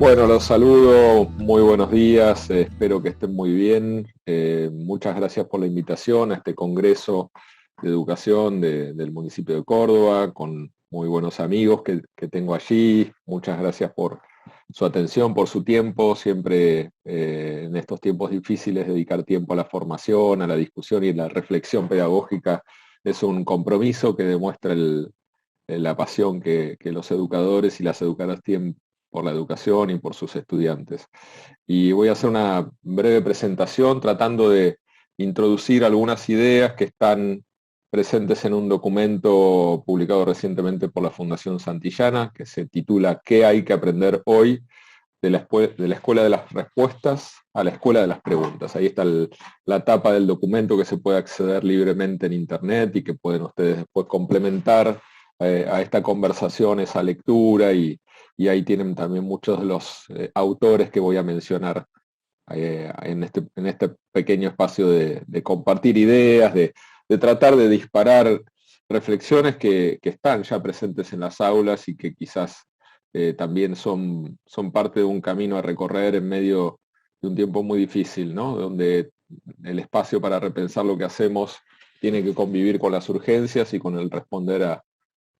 Bueno, los saludo, muy buenos días, espero que estén muy bien. Muchas gracias por la invitación a este Congreso de Educación del municipio de Córdoba, con muy buenos amigos que tengo allí. Muchas gracias por su atención, por su tiempo. Siempre en estos tiempos difíciles dedicar tiempo a la formación, a la discusión y la reflexión pedagógica es un compromiso que demuestra la pasión que los educadores y las educadoras tienen por la educación y por sus estudiantes. Y voy a hacer una breve presentación tratando de introducir algunas ideas que están presentes en un documento publicado recientemente por la Fundación Santillana, que se titula ¿Qué hay que aprender hoy? De la escuela de las respuestas a la escuela de las preguntas. Ahí está la tapa del documento que se puede acceder libremente en internet y que pueden ustedes después complementar a esta conversación, esa lectura, y ahí tienen también muchos de los autores que voy a mencionar en este pequeño espacio de compartir ideas, de tratar de disparar reflexiones que están ya presentes en las aulas y que quizás también son parte de un camino a recorrer en medio de un tiempo muy difícil, ¿no? Donde el espacio para repensar lo que hacemos tiene que convivir con las urgencias y con el responder a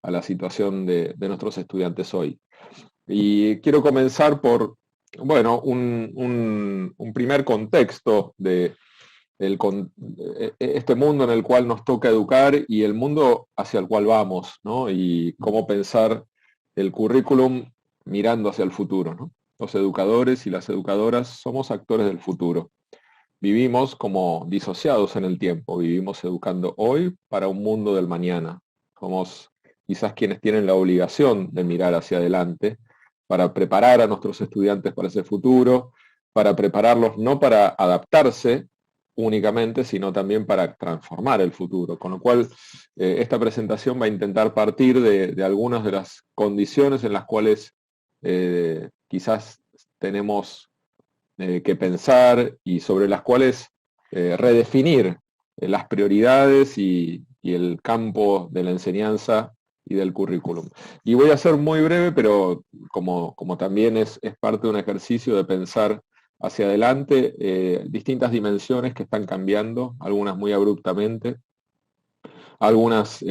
la situación de nuestros estudiantes hoy. Y quiero comenzar por, bueno, un primer contexto de este mundo en el cual nos toca educar y el mundo hacia el cual vamos, ¿no? Y cómo pensar el currículum mirando hacia el futuro, ¿no? Los educadores y las educadoras somos actores del futuro. Vivimos como disociados en el tiempo, vivimos educando hoy para un mundo del mañana. Somos quizás quienes tienen la obligación de mirar hacia adelante para preparar a nuestros estudiantes para ese futuro, para prepararlos no para adaptarse únicamente, sino también para transformar el futuro. Con lo cual, esta presentación va a intentar partir de algunas de las condiciones en las cuales quizás tenemos que pensar y sobre las cuales redefinir las prioridades y el campo de la enseñanza y del currículum. Y voy a ser muy breve, pero como también es parte de un ejercicio de pensar hacia adelante distintas dimensiones que están cambiando, algunas muy abruptamente, algunas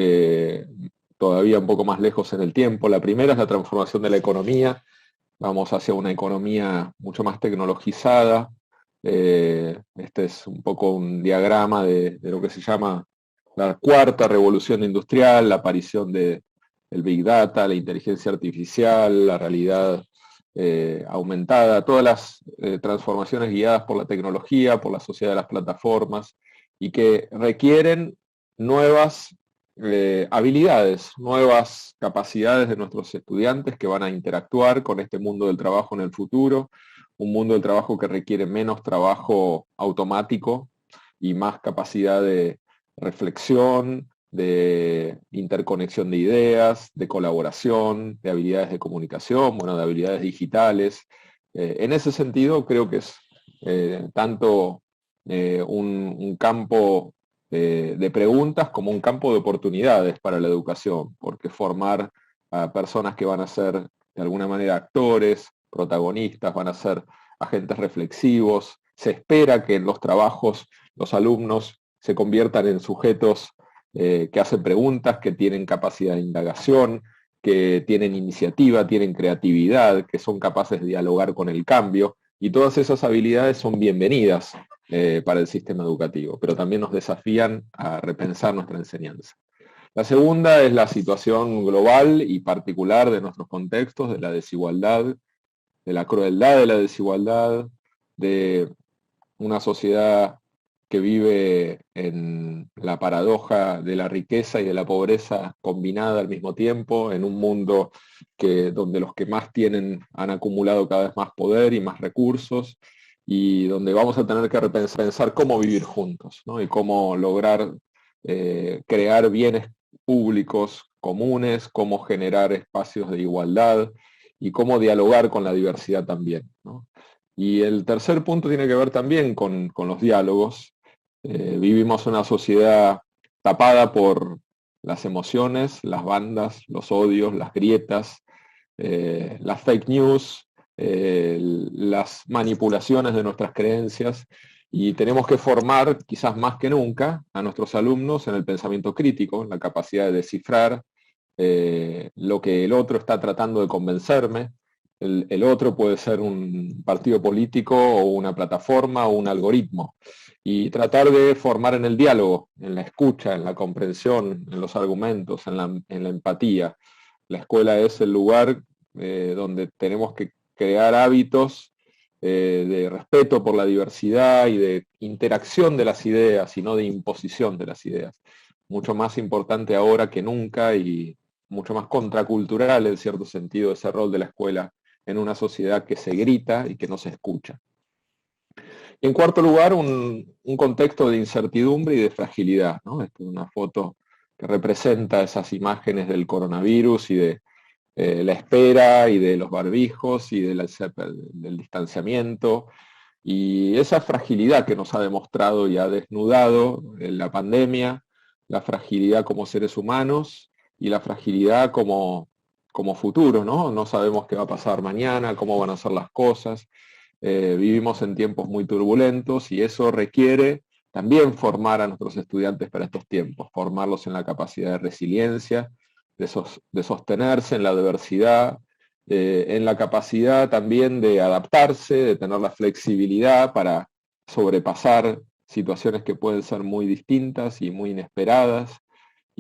todavía un poco más lejos en el tiempo. La primera es la transformación de la economía. Vamos hacia una economía mucho más tecnologizada. Este es un poco un diagrama de lo que se llama la cuarta revolución industrial, la aparición del Big Data, la inteligencia artificial, la realidad aumentada, todas las transformaciones guiadas por la tecnología, por la sociedad de las plataformas, y que requieren nuevas habilidades, nuevas capacidades de nuestros estudiantes que van a interactuar con este mundo del trabajo en el futuro, un mundo del trabajo que requiere menos trabajo automático y más capacidad de reflexión, de interconexión de ideas, de colaboración, de habilidades de comunicación, bueno, de habilidades digitales. En ese sentido, creo que es tanto un campo de preguntas como un campo de oportunidades para la educación, porque formar a personas que van a ser de alguna manera actores, protagonistas, van a ser agentes reflexivos. Se espera que en los trabajos los alumnos se conviertan en sujetos que hacen preguntas, que tienen capacidad de indagación, que tienen iniciativa, tienen creatividad, que son capaces de dialogar con el cambio, y todas esas habilidades son bienvenidas para el sistema educativo, pero también nos desafían a repensar nuestra enseñanza. La segunda es la situación global y particular de nuestros contextos, de la desigualdad, de la crueldad de la desigualdad, de una sociedad que vive en la paradoja de la riqueza y de la pobreza combinada al mismo tiempo, en un mundo donde los que más tienen han acumulado cada vez más poder y más recursos, y donde vamos a tener que repensar cómo vivir juntos, ¿no? Y cómo lograr crear bienes públicos comunes, cómo generar espacios de igualdad y cómo dialogar con la diversidad también, ¿no? Y el tercer punto tiene que ver también con los diálogos. Vivimos una sociedad tapada por las emociones, las bandas, los odios, las grietas, las fake news, las manipulaciones de nuestras creencias, y tenemos que formar, quizás más que nunca, a nuestros alumnos en el pensamiento crítico, en la capacidad de descifrar lo que el otro está tratando de convencerme. El otro puede ser un partido político o una plataforma o un algoritmo. Y tratar de formar en el diálogo, en la escucha, en la comprensión, en los argumentos, en la empatía. La escuela es el lugar donde tenemos que crear hábitos de respeto por la diversidad y de interacción de las ideas y no de imposición de las ideas. Mucho más importante ahora que nunca y mucho más contracultural en cierto sentido ese rol de la escuela en una sociedad que se grita y que no se escucha. Y en cuarto lugar, un contexto de incertidumbre y de fragilidad, ¿no? Esta es una foto que representa esas imágenes del coronavirus y de la espera y de los barbijos y del distanciamiento, y esa fragilidad que nos ha demostrado y ha desnudado en la pandemia, la fragilidad como seres humanos y la fragilidad como futuro, ¿no? No sabemos qué va a pasar mañana, cómo van a ser las cosas. Vivimos en tiempos muy turbulentos y eso requiere también formar a nuestros estudiantes para estos tiempos, formarlos en la capacidad de resiliencia, de sostenerse en la adversidad, en la capacidad también de adaptarse, de tener la flexibilidad para sobrepasar situaciones que pueden ser muy distintas y muy inesperadas,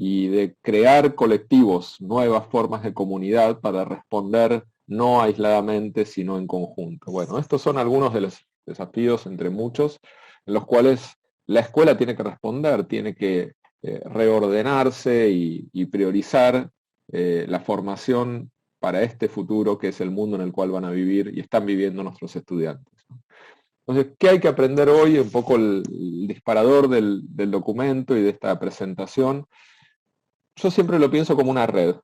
y de crear colectivos, nuevas formas de comunidad para responder no aisladamente, sino en conjunto. Bueno, estos son algunos de los desafíos, entre muchos, en los cuales la escuela tiene que responder, tiene que reordenarse y priorizar la formación para este futuro que es el mundo en el cual van a vivir y están viviendo nuestros estudiantes. Entonces, ¿qué hay que aprender hoy? Un poco el disparador del documento y de esta presentación. Yo siempre lo pienso como una red,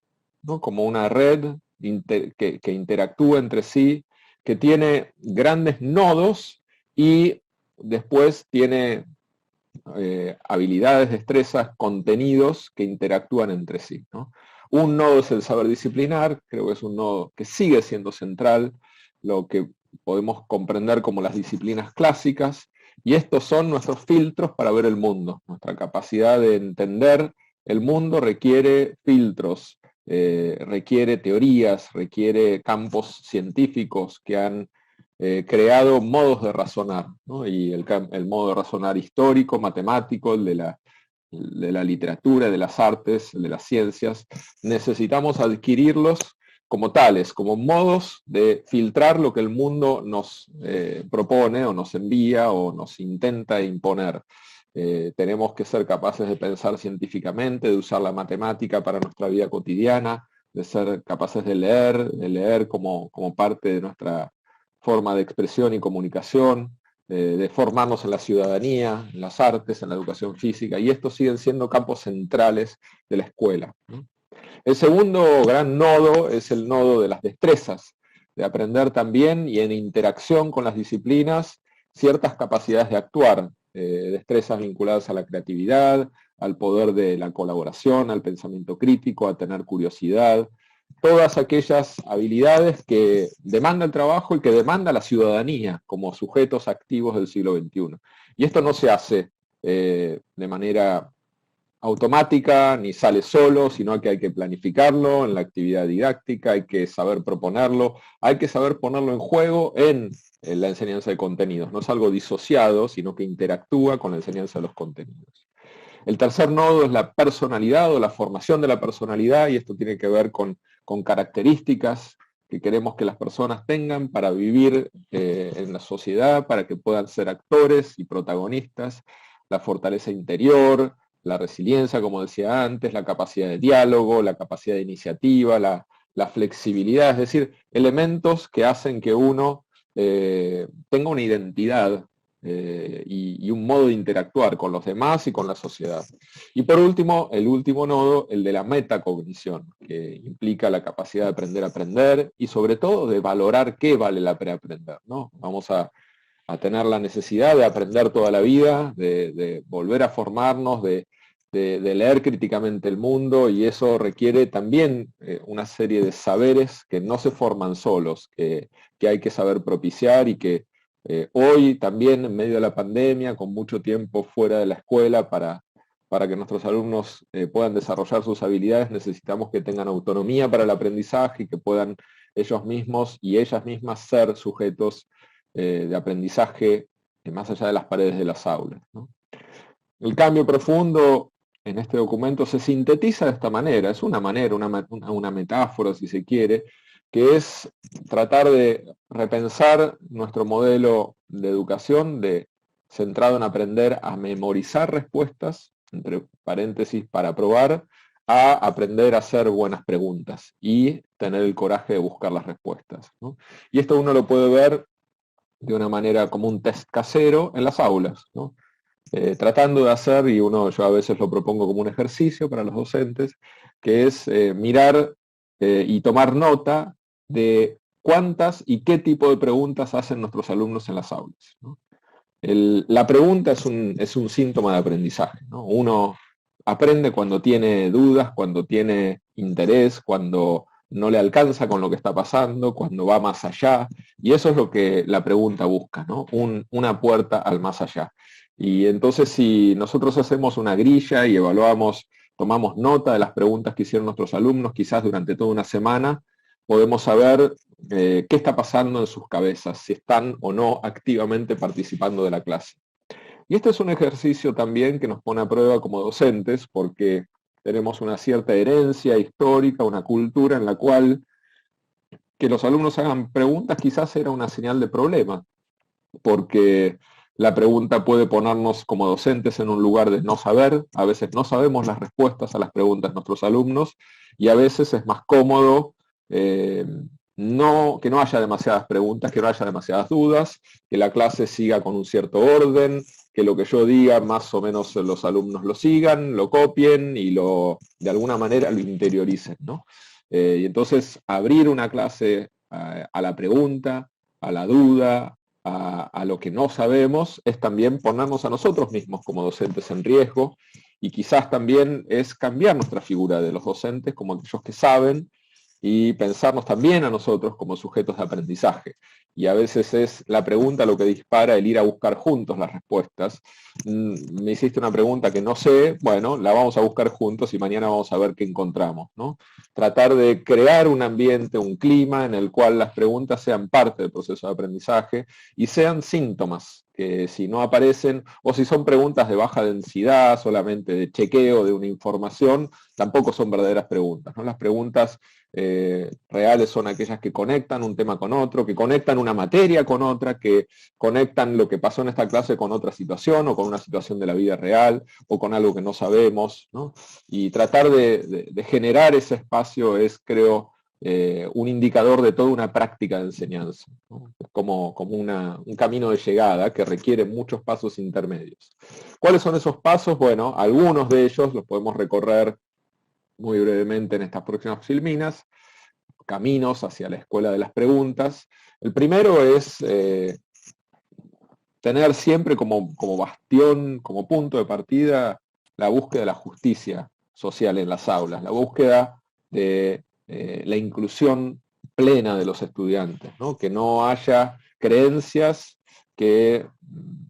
¿no? Como una red que interactúa entre sí, que tiene grandes nodos y después tiene habilidades, destrezas, contenidos que interactúan entre sí, ¿no? Un nodo es el saber disciplinar, creo que es un nodo que sigue siendo central, lo que podemos comprender como las disciplinas clásicas, y estos son nuestros filtros para ver el mundo. Nuestra capacidad de entender el mundo requiere filtros, requiere teorías, requiere campos científicos que han creado modos de razonar, ¿no? Y el modo de razonar histórico, matemático, el de la literatura, de las artes, el de las ciencias, necesitamos adquirirlos como tales, como modos de filtrar lo que el mundo nos propone o nos envía o nos intenta imponer. Tenemos que ser capaces de pensar científicamente, de usar la matemática para nuestra vida cotidiana, de ser capaces de leer como parte de nuestra forma de expresión y comunicación, de formarnos en la ciudadanía, en las artes, en la educación física, y estos siguen siendo campos centrales de la escuela, ¿no? El segundo gran nodo es el nodo de las destrezas, de aprender también y en interacción con las disciplinas ciertas capacidades de actuar, destrezas vinculadas a la creatividad, al poder de la colaboración, al pensamiento crítico, a tener curiosidad, todas aquellas habilidades que demanda el trabajo y que demanda la ciudadanía como sujetos activos del siglo XXI. Y esto no se hace de manera automática, ni sale solo, sino que hay que planificarlo en la actividad didáctica, hay que saber proponerlo, hay que saber ponerlo en juego en la enseñanza de contenidos. No es algo disociado, sino que interactúa con la enseñanza de los contenidos. El tercer nodo es la personalidad o la formación de la personalidad, y esto tiene que ver con características que queremos que las personas tengan para vivir en la sociedad, para que puedan ser actores y protagonistas, la fortaleza interior, la resiliencia, como decía antes, la capacidad de diálogo, la capacidad de iniciativa, la flexibilidad, es decir, elementos que hacen que uno tenga una identidad y un modo de interactuar con los demás y con la sociedad. Y por último, el último nodo, el de la metacognición, que implica la capacidad de aprender a aprender y sobre todo de valorar qué vale la pena aprender, ¿no? Vamos a tener la necesidad de aprender toda la vida, de volver a formarnos, de de leer críticamente el mundo, y eso requiere también una serie de saberes que no se forman solos, que hay que saber propiciar y que hoy también en medio de la pandemia, con mucho tiempo fuera de la escuela para que nuestros alumnos puedan desarrollar sus habilidades, necesitamos que tengan autonomía para el aprendizaje y que puedan ellos mismos y ellas mismas ser sujetos de aprendizaje más allá de las paredes de las aulas, ¿no? El cambio profundo en este documento se sintetiza de esta manera, es una manera, una metáfora si se quiere, que es tratar de repensar nuestro modelo de educación centrado en aprender a memorizar respuestas, entre paréntesis, para probar, a aprender a hacer buenas preguntas y tener el coraje de buscar las respuestas, ¿no? Y esto uno lo puede ver de una manera como un test casero en las aulas, ¿no? Tratando de hacer, y yo a veces lo propongo como un ejercicio para los docentes, que es mirar y tomar nota de cuántas y qué tipo de preguntas hacen nuestros alumnos en las aulas, ¿no? La pregunta es un síntoma de aprendizaje, ¿no? Uno aprende cuando tiene dudas, cuando tiene interés, cuando no le alcanza con lo que está pasando, cuando va más allá, y eso es lo que la pregunta busca, ¿no? Una puerta al más allá. Y entonces si nosotros hacemos una grilla y evaluamos, tomamos nota de las preguntas que hicieron nuestros alumnos, quizás durante toda una semana, podemos saber qué está pasando en sus cabezas, si están o no activamente participando de la clase. Y este es un ejercicio también que nos pone a prueba como docentes, porque tenemos una cierta herencia histórica, una cultura en la cual que los alumnos hagan preguntas quizás era una señal de problema, porque la pregunta puede ponernos como docentes en un lugar de no saber, a veces no sabemos las respuestas a las preguntas de nuestros alumnos, y a veces es más cómodo eh, que no haya demasiadas preguntas, que no haya demasiadas dudas, que la clase siga con un cierto orden, que lo que yo diga más o menos los alumnos lo sigan, lo copien y de alguna manera lo interioricen, ¿no? Y entonces abrir una clase a la pregunta, a la duda, a lo que no sabemos, es también ponernos a nosotros mismos como docentes en riesgo, y quizás también es cambiar nuestra figura de los docentes como aquellos que saben y pensarnos también a nosotros como sujetos de aprendizaje. Y a veces es la pregunta lo que dispara el ir a buscar juntos las respuestas. Me hiciste una pregunta que no sé, bueno, la vamos a buscar juntos y mañana vamos a ver qué encontramos, ¿no? Tratar de crear un ambiente, un clima en el cual las preguntas sean parte del proceso de aprendizaje y sean síntomas, que si no aparecen, o si son preguntas de baja densidad, solamente de chequeo de una información, tampoco son verdaderas preguntas, ¿no? Las preguntas reales son aquellas que conectan un tema con otro, que conectan una materia con otra, que conectan lo que pasó en esta clase con otra situación o con una situación de la vida real o con algo que no sabemos, ¿no? Y tratar de generar ese espacio es, creo, un indicador de toda una práctica de enseñanza, ¿no? Como un camino de llegada que requiere muchos pasos intermedios. ¿Cuáles son esos pasos? Bueno, algunos de ellos los podemos recorrer muy brevemente en estas próximas filminas, caminos hacia la escuela de las preguntas. El primero es tener siempre como bastión, como punto de partida, la búsqueda de la justicia social en las aulas, la búsqueda de la inclusión plena de los estudiantes, ¿no? Que no haya creencias que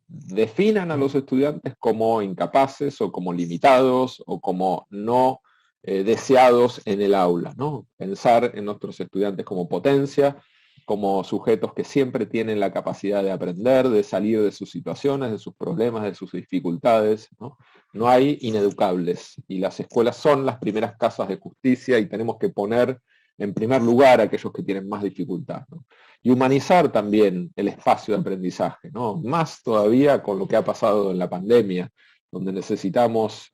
definan a los estudiantes como incapaces o como limitados o como no deseados en el aula, ¿no? Pensar en nuestros estudiantes como potencia, como sujetos que siempre tienen la capacidad de aprender, de salir de sus situaciones, de sus problemas, de sus dificultades, ¿no? No hay ineducables, y las escuelas son las primeras casas de justicia y tenemos que poner en primer lugar a aquellos que tienen más dificultad, ¿no? Y humanizar también el espacio de aprendizaje, ¿no? Más todavía con lo que ha pasado en la pandemia, donde necesitamos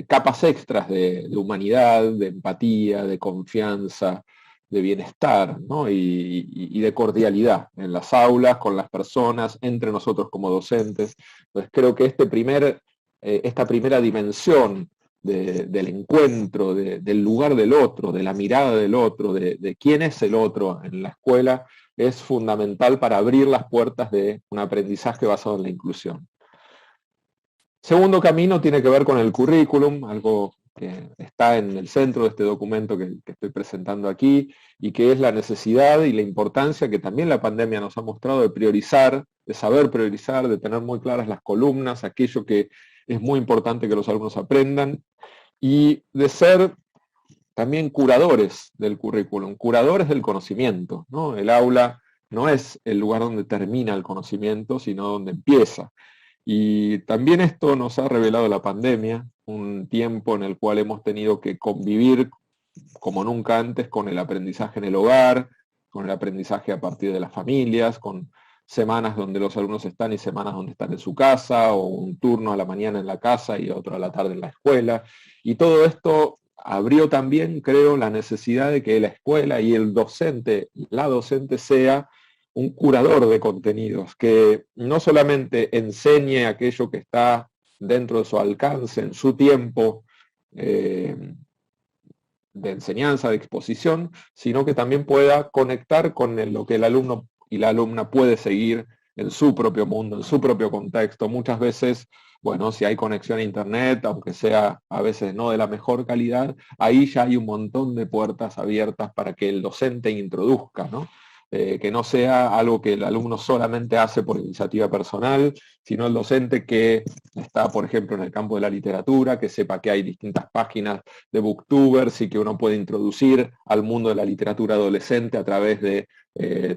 capas extras de humanidad, de empatía, de confianza, de bienestar, ¿no? Y de cordialidad en las aulas, con las personas, entre nosotros como docentes. Entonces creo que esta primera dimensión del encuentro, del lugar del otro, de la mirada del otro, de quién es el otro en la escuela, es fundamental para abrir las puertas de un aprendizaje basado en la inclusión. Segundo camino tiene que ver con el currículum, algo que está en el centro de este documento que estoy presentando aquí, y que es la necesidad y la importancia que también la pandemia nos ha mostrado de priorizar, de saber priorizar, de tener muy claras las columnas, aquello que es muy importante que los alumnos aprendan, y de ser también curadores del currículum, curadores del conocimiento, ¿no? El aula no es el lugar donde termina el conocimiento, sino donde empieza. Y también esto nos ha revelado la pandemia, un tiempo en el cual hemos tenido que convivir como nunca antes con el aprendizaje en el hogar, con el aprendizaje a partir de las familias, con semanas donde los alumnos están y semanas donde están en su casa, o un turno a la mañana en la casa y otro a la tarde en la escuela. Y todo esto abrió también, creo, la necesidad de que la escuela y el docente, la docente, sea un curador de contenidos, que no solamente enseñe aquello que está dentro de su alcance, en su tiempo de enseñanza, de exposición, sino que también pueda conectar con lo que el alumno y la alumna puede seguir en su propio mundo, en su propio contexto. Muchas veces, bueno, si hay conexión a internet, aunque sea a veces no de la mejor calidad, ahí ya hay un montón de puertas abiertas para que el docente introduzca, ¿no? Que no sea algo que el alumno solamente hace por iniciativa personal, sino el docente que está, por ejemplo, en el campo de la literatura, que sepa que hay distintas páginas de booktubers y que uno puede introducir al mundo de la literatura adolescente a través de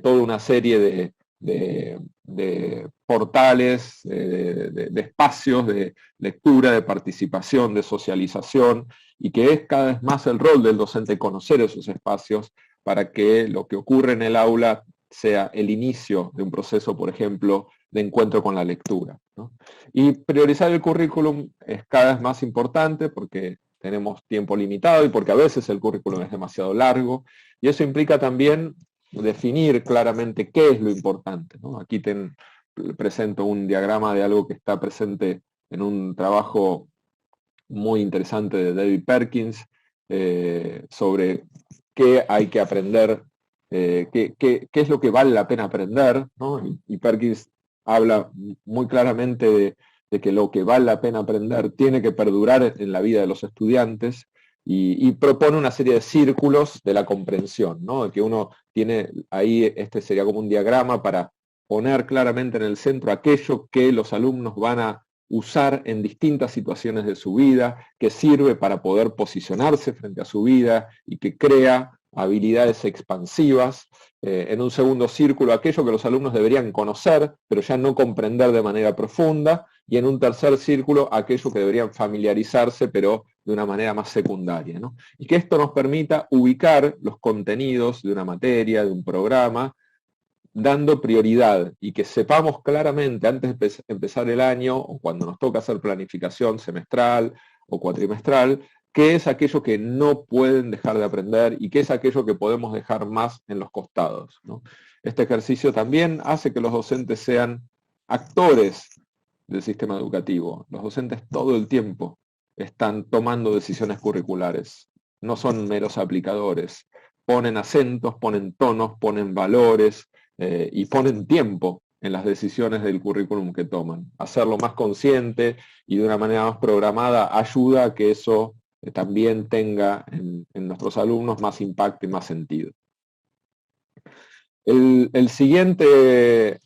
toda una serie de portales, de espacios de lectura, de participación, de socialización, y que es cada vez más el rol del docente conocer esos espacios para que lo que ocurre en el aula sea el inicio de un proceso, por ejemplo, de encuentro con la lectura, ¿no? Y priorizar el currículum es cada vez más importante porque tenemos tiempo limitado y porque a veces el currículum es demasiado largo, y eso implica también definir claramente qué es lo importante, ¿no? Aquí presento un diagrama de algo que está presente en un trabajo muy interesante de David Perkins sobre qué hay que aprender, qué es lo que vale la pena aprender, ¿no? Y Perkins habla muy claramente de que lo que vale la pena aprender tiene que perdurar en la vida de los estudiantes, y propone una serie de círculos de la comprensión, ¿no? Que uno tiene ahí, este sería como un diagrama para poner claramente en el centro aquello que los alumnos van a usar en distintas situaciones de su vida, que sirve para poder posicionarse frente a su vida y que crea habilidades expansivas. En un segundo círculo, aquello que los alumnos deberían conocer, pero ya no comprender de manera profunda, y en un tercer círculo, aquello que deberían familiarizarse, pero de una manera más secundaria, ¿no? Y que esto nos permita ubicar los contenidos de una materia, de un programa, dando prioridad, y que sepamos claramente antes de empezar el año, o cuando nos toca hacer planificación semestral o cuatrimestral, qué es aquello que no pueden dejar de aprender y qué es aquello que podemos dejar más en los costados, ¿no? Este ejercicio también hace que los docentes sean actores del sistema educativo. Los docentes todo el tiempo están tomando decisiones curriculares, no son meros aplicadores. Ponen acentos, ponen tonos, ponen valores, y ponen tiempo en las decisiones del currículum que toman. Hacerlo más consciente y de una manera más programada ayuda a que eso también tenga en nuestros alumnos más impacto y más sentido. El siguiente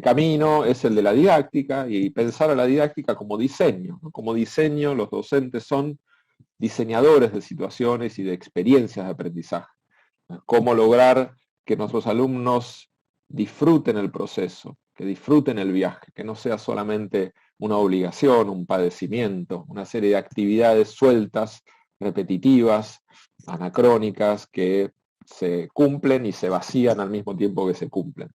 camino es el de la didáctica, y pensar a la didáctica como diseño, ¿no? Como diseño, los docentes son diseñadores de situaciones y de experiencias de aprendizaje. Cómo lograr que nuestros alumnos disfruten el proceso, que disfruten el viaje, que no sea solamente una obligación, un padecimiento, una serie de actividades sueltas, repetitivas, anacrónicas, que se cumplen y se vacían al mismo tiempo que se cumplen.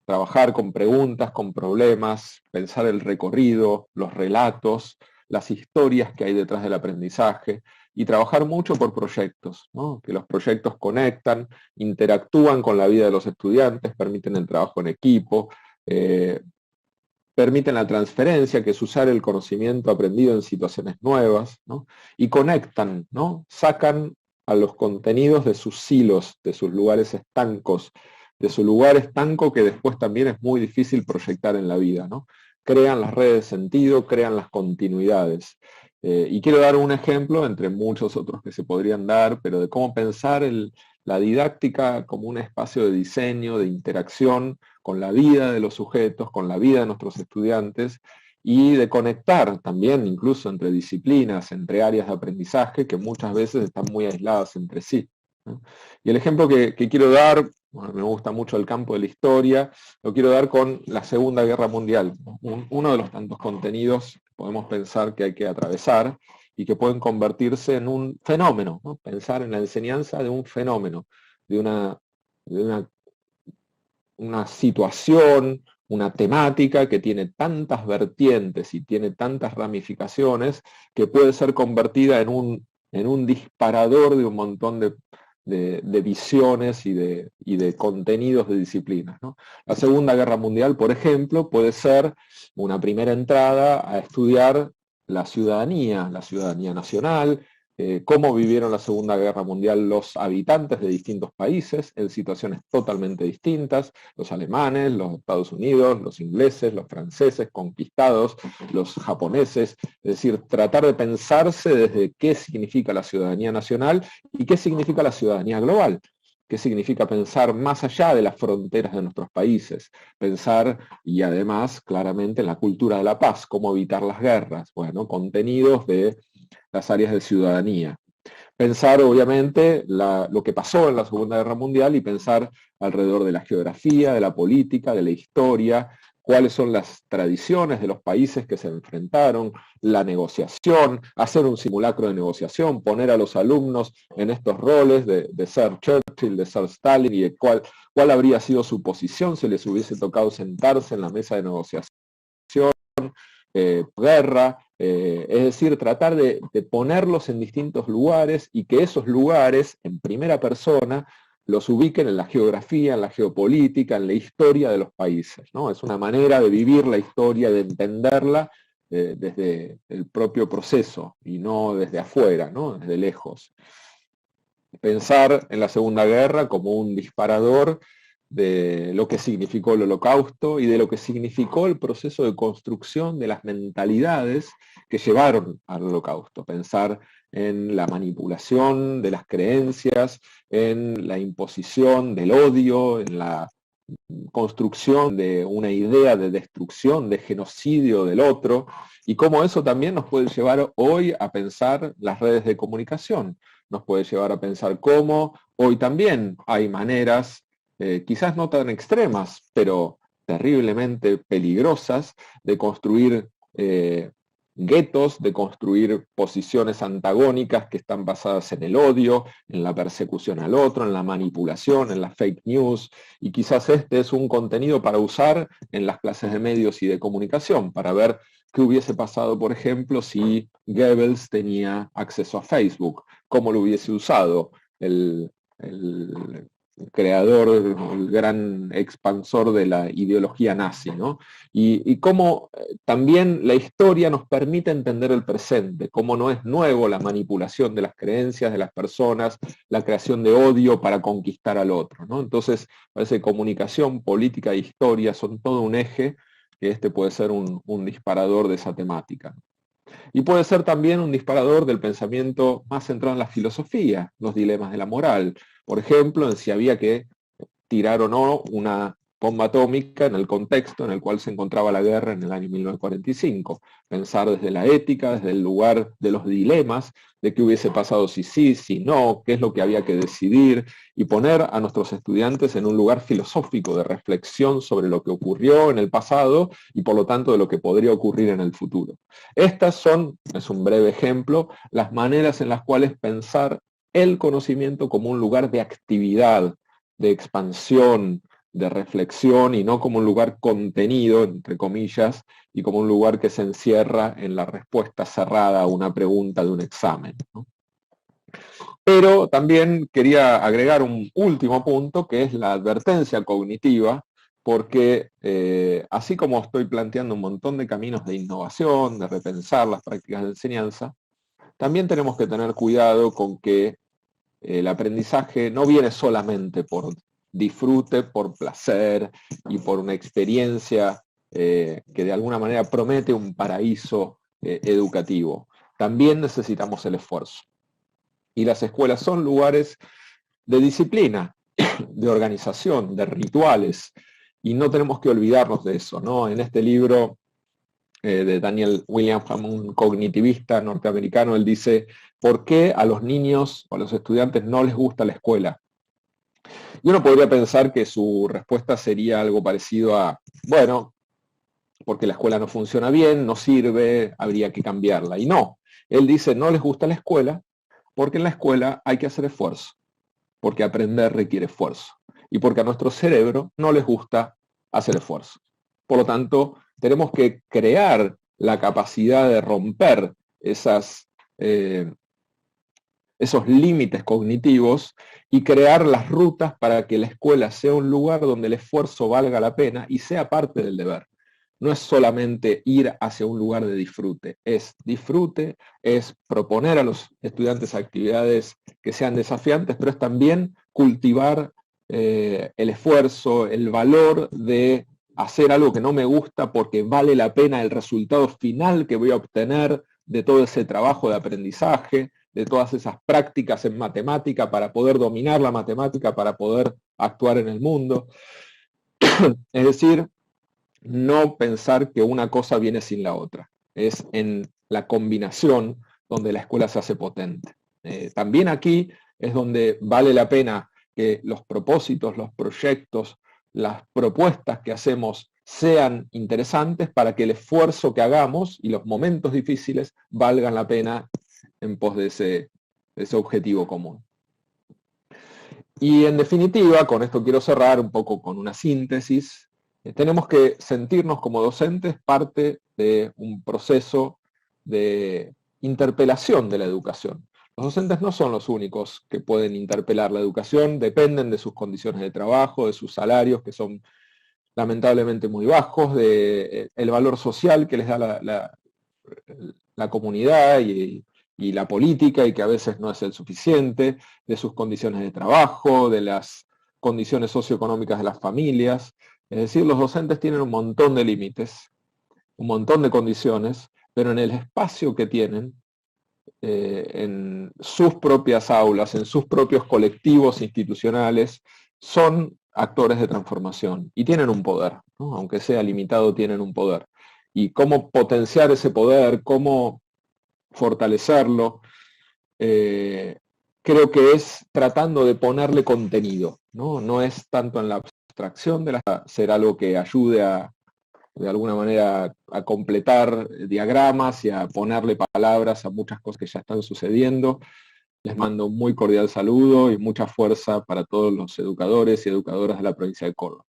Trabajar con preguntas, con problemas, pensar el recorrido, los relatos, las historias que hay detrás del aprendizaje, y trabajar mucho por proyectos, ¿no? Que los proyectos conectan, interactúan con la vida de los estudiantes, permiten el trabajo en equipo, permiten la transferencia, que es usar el conocimiento aprendido en situaciones nuevas, ¿no? Y conectan, ¿no? Sacan a los contenidos de sus silos, de sus lugares estancos, de su lugar estanco que después también es muy difícil proyectar en la vida, ¿no? crean las redes de sentido, crean las continuidades. Y quiero dar un ejemplo, entre muchos otros que se podrían dar, pero de cómo pensar la didáctica como un espacio de diseño, de interacción con la vida de los sujetos, con la vida de nuestros estudiantes, y de conectar también incluso entre disciplinas, entre áreas de aprendizaje que muchas veces están muy aisladas entre sí, ¿no? Y el ejemplo que quiero dar, bueno, me gusta mucho el campo de la historia, lo quiero dar con la Segunda Guerra Mundial, ¿no? Uno de los tantos contenidos que podemos pensar que hay que atravesar y que pueden convertirse en un fenómeno, ¿no? Pensar en la enseñanza de un fenómeno, de una situación, una temática que tiene tantas vertientes y tiene tantas ramificaciones que puede ser convertida en un disparador de un montón de visiones y de contenidos de disciplinas, ¿no? La Segunda Guerra Mundial, por ejemplo, puede ser una primera entrada a estudiar la ciudadanía nacional, cómo vivieron la Segunda Guerra Mundial los habitantes de distintos países en situaciones totalmente distintas, los alemanes, los Estados Unidos, los ingleses, los franceses conquistados, los japoneses, es decir, tratar de pensarse desde qué significa la ciudadanía nacional y qué significa la ciudadanía global. ¿Qué significa pensar más allá de las fronteras de nuestros países? Pensar, y además, claramente, en la cultura de la paz, cómo evitar las guerras. Bueno, contenidos de las áreas de ciudadanía. Pensar, obviamente, lo que pasó en la Segunda Guerra Mundial y pensar alrededor de la geografía, de la política, de la historia, cuáles son las tradiciones de los países que se enfrentaron, la negociación, hacer un simulacro de negociación, poner a los alumnos en estos roles de ser Churchill, de ser Stalin, y de cuál habría sido su posición si les hubiese tocado sentarse en la mesa de negociación, guerra, es decir, tratar de ponerlos en distintos lugares y que esos lugares, en primera persona, los ubiquen en la geografía, en la geopolítica, en la historia de los países, ¿no? Es una manera de vivir la historia, de entenderla desde el propio proceso y no desde afuera, ¿no? Desde lejos. Pensar en la Segunda Guerra como un disparador de lo que significó el Holocausto y de lo que significó el proceso de construcción de las mentalidades que llevaron al Holocausto. Pensar en la manipulación de las creencias, en la imposición del odio, en la construcción de una idea de destrucción, de genocidio del otro, y cómo eso también nos puede llevar hoy a pensar las redes de comunicación. Nos puede llevar a pensar cómo hoy también hay maneras quizás no tan extremas, pero terriblemente peligrosas, de construir guetos, de construir posiciones antagónicas que están basadas en el odio, en la persecución al otro, en la manipulación, en la fake news, y quizás este es un contenido para usar en las clases de medios y de comunicación, para ver qué hubiese pasado, por ejemplo, si Goebbels tenía acceso a Facebook, cómo lo hubiese usado el creador, el gran expansor de la ideología nazi, ¿no? Y cómo también la historia nos permite entender el presente, cómo no es nuevo la manipulación de las creencias de las personas, la creación de odio para conquistar al otro, ¿no? Entonces, parece que comunicación, política e historia son todo un eje, que este puede ser un disparador de esa temática. Y puede ser también un disparador del pensamiento más centrado en la filosofía, los dilemas de la moral. Por ejemplo, en si había que tirar o no una bomba atómica en el contexto en el cual se encontraba la guerra en el año 1945. Pensar desde la ética, desde el lugar de los dilemas, de qué hubiese pasado si sí, si no, qué es lo que había que decidir, y poner a nuestros estudiantes en un lugar filosófico de reflexión sobre lo que ocurrió en el pasado y por lo tanto de lo que podría ocurrir en el futuro. Estas son, es un breve ejemplo, las maneras en las cuales pensar el conocimiento como un lugar de actividad, de expansión, de reflexión, y no como un lugar contenido, entre comillas, y como un lugar que se encierra en la respuesta cerrada a una pregunta de un examen, ¿no? Pero también quería agregar un último punto, que es la advertencia cognitiva, porque así como estoy planteando un montón de caminos de innovación, de repensar las prácticas de enseñanza, también tenemos que tener cuidado con que el aprendizaje no viene solamente por disfrute, por placer y por una experiencia que de alguna manera promete un paraíso educativo. También necesitamos el esfuerzo. Y las escuelas son lugares de disciplina, de organización, de rituales, y no tenemos que olvidarnos de eso, ¿no? En este libro de Daniel Williamson, un cognitivista norteamericano, él dice, ¿por qué a los niños o a los estudiantes no les gusta la escuela? Y uno podría pensar que su respuesta sería algo parecido a, bueno, porque la escuela no funciona bien, no sirve, habría que cambiarla. Y no, él dice, no les gusta la escuela, porque en la escuela hay que hacer esfuerzo, porque aprender requiere esfuerzo, y porque a nuestro cerebro no les gusta hacer esfuerzo. Por lo tanto, tenemos que crear la capacidad de romper esos límites cognitivos y crear las rutas para que la escuela sea un lugar donde el esfuerzo valga la pena y sea parte del deber. No es solamente ir hacia un lugar de disfrute, es disfrute, es proponer a los estudiantes actividades que sean desafiantes, pero es también cultivar el esfuerzo, el valor de hacer algo que no me gusta porque vale la pena el resultado final que voy a obtener de todo ese trabajo de aprendizaje, de todas esas prácticas en matemática para poder dominar la matemática, para poder actuar en el mundo. Es decir, no pensar que una cosa viene sin la otra. Es en la combinación donde la escuela se hace potente. También aquí es donde vale la pena que los propósitos, los proyectos, las propuestas que hacemos sean interesantes para que el esfuerzo que hagamos y los momentos difíciles valgan la pena en pos de ese objetivo común. Y en definitiva, con esto quiero cerrar un poco con una síntesis. Tenemos que sentirnos como docentes parte de un proceso de interpelación de la educación. Los docentes no son los únicos que pueden interpelar la educación, dependen de sus condiciones de trabajo, de sus salarios, que son lamentablemente muy bajos, del valor social que les da la comunidad y la política, y que a veces no es el suficiente, de sus condiciones de trabajo, de las condiciones socioeconómicas de las familias. Es decir, los docentes tienen un montón de límites, un montón de condiciones, pero en el espacio que tienen, en sus propias aulas, en sus propios colectivos institucionales, son actores de transformación y tienen un poder, ¿no? Aunque sea limitado, tienen un poder. Y cómo potenciar ese poder, cómo fortalecerlo, creo que es tratando de ponerle contenido, ¿no? No es tanto en la abstracción de ser algo que ayude de alguna manera a completar diagramas y a ponerle palabras a muchas cosas que ya están sucediendo. Les mando un muy cordial saludo y mucha fuerza para todos los educadores y educadoras de la provincia de Córdoba.